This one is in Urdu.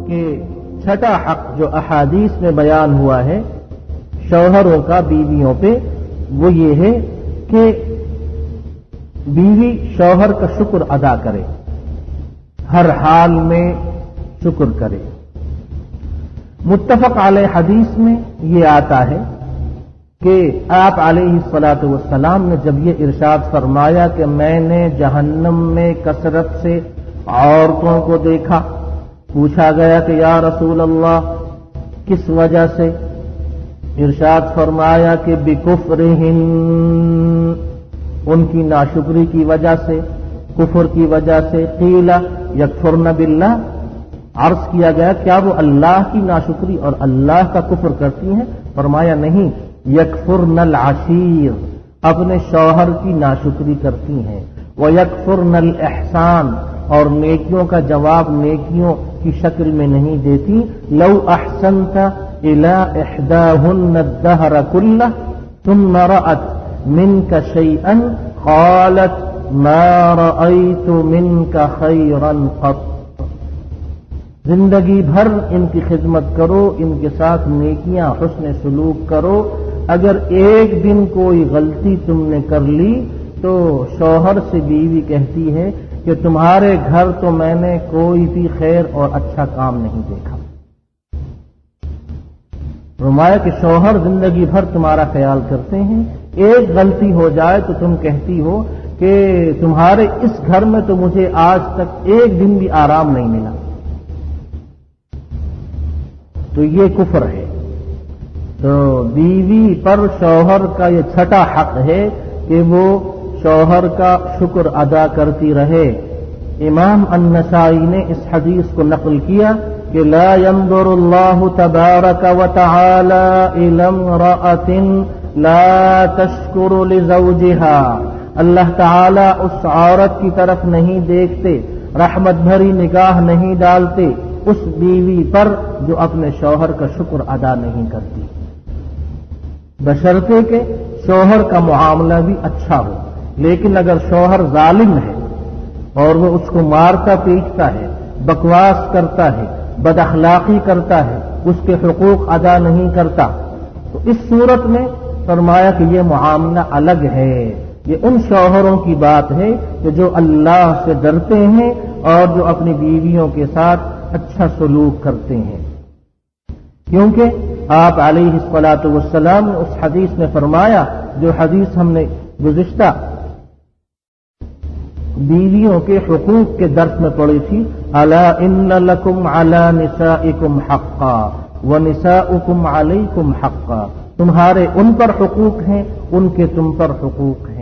کہ چھٹا حق جو احادیث میں بیان ہوا ہے شوہروں کا بیویوں پہ، وہ یہ ہے کہ بیوی شوہر کا شکر ادا کرے، ہر حال میں شکر کرے۔ متفق علیہ حدیث میں یہ آتا ہے کہ آپ علیہ الصلاۃ والسلام نے جب یہ ارشاد فرمایا کہ میں نے جہنم میں کثرت سے عورتوں کو دیکھا، پوچھا گیا کہ یا رسول اللہ کس وجہ سے؟ ارشاد فرمایا کہ بکفرہن، ان کی ناشکری کی وجہ سے، کفر کی وجہ سے۔ قیل یکفرن باللہ، عرض کیا گیا کیا وہ اللہ کی ناشکری اور اللہ کا کفر کرتی ہیں؟ فرمایا نہیں، یکفرن العشیر، اپنے شوہر کی ناشکری کرتی ہیں۔ ویکفرن الاحسان، اور نیکیوں کا جواب نیکیوں کی شکل میں نہیں دیتی۔ لو احسنت الى احداهن الدهر كله ثم رأت منك شيئا قالت ما رأيت منك خيرا قط، زندگی بھر ان کی خدمت کرو، ان کے ساتھ نیکیاں حسن سلوک کرو، اگر ایک دن کوئی غلطی تم نے کر لی تو شوہر سے بیوی کہتی ہے کہ تمہارے گھر تو میں نے کوئی بھی خیر اور اچھا کام نہیں دیکھا۔ فرمایا کہ شوہر زندگی بھر تمہارا خیال کرتے ہیں، ایک غلطی ہو جائے تو تم کہتی ہو کہ تمہارے اس گھر میں تو مجھے آج تک ایک دن بھی آرام نہیں ملا۔ تو یہ کفر ہے۔ تو بیوی پر شوہر کا یہ چھٹا حق ہے کہ وہ شوہر کا شکر ادا کرتی رہے۔ امام النسائی نے اس حدیث کو نقل کیا کہ لا ينظر اللہ تبارک وتعالی الی امرأۃ لا تشکر لزوجها، اللہ تعالی اس عورت کی طرف نہیں دیکھتے، رحمت بھری نگاہ نہیں ڈالتے اس بیوی پر جو اپنے شوہر کا شکر ادا نہیں کرتی، بشرطے کہ شوہر کا معاملہ بھی اچھا ہو۔ لیکن اگر شوہر ظالم ہے اور وہ اس کو مارتا پیٹتا ہے، بکواس کرتا ہے، بد اخلاقی کرتا ہے، اس کے حقوق ادا نہیں کرتا، تو اس صورت میں فرمایا کہ یہ معاملہ الگ ہے۔ یہ ان شوہروں کی بات ہے کہ جو اللہ سے ڈرتے ہیں اور جو اپنی بیویوں کے ساتھ اچھا سلوک کرتے ہیں، کیونکہ آپ علیہ الصلاۃ والسلام نے اس حدیث میں فرمایا، جو حدیث ہم نے گزشتہ بیویوں کے حقوق کے درس میں پڑھی تھی، الا ان لکم علی نسائکم حقا ونساؤکم علیکم حقا، تمہارے ان پر حقوق ہیں، ان کے تم پر حقوق ہیں۔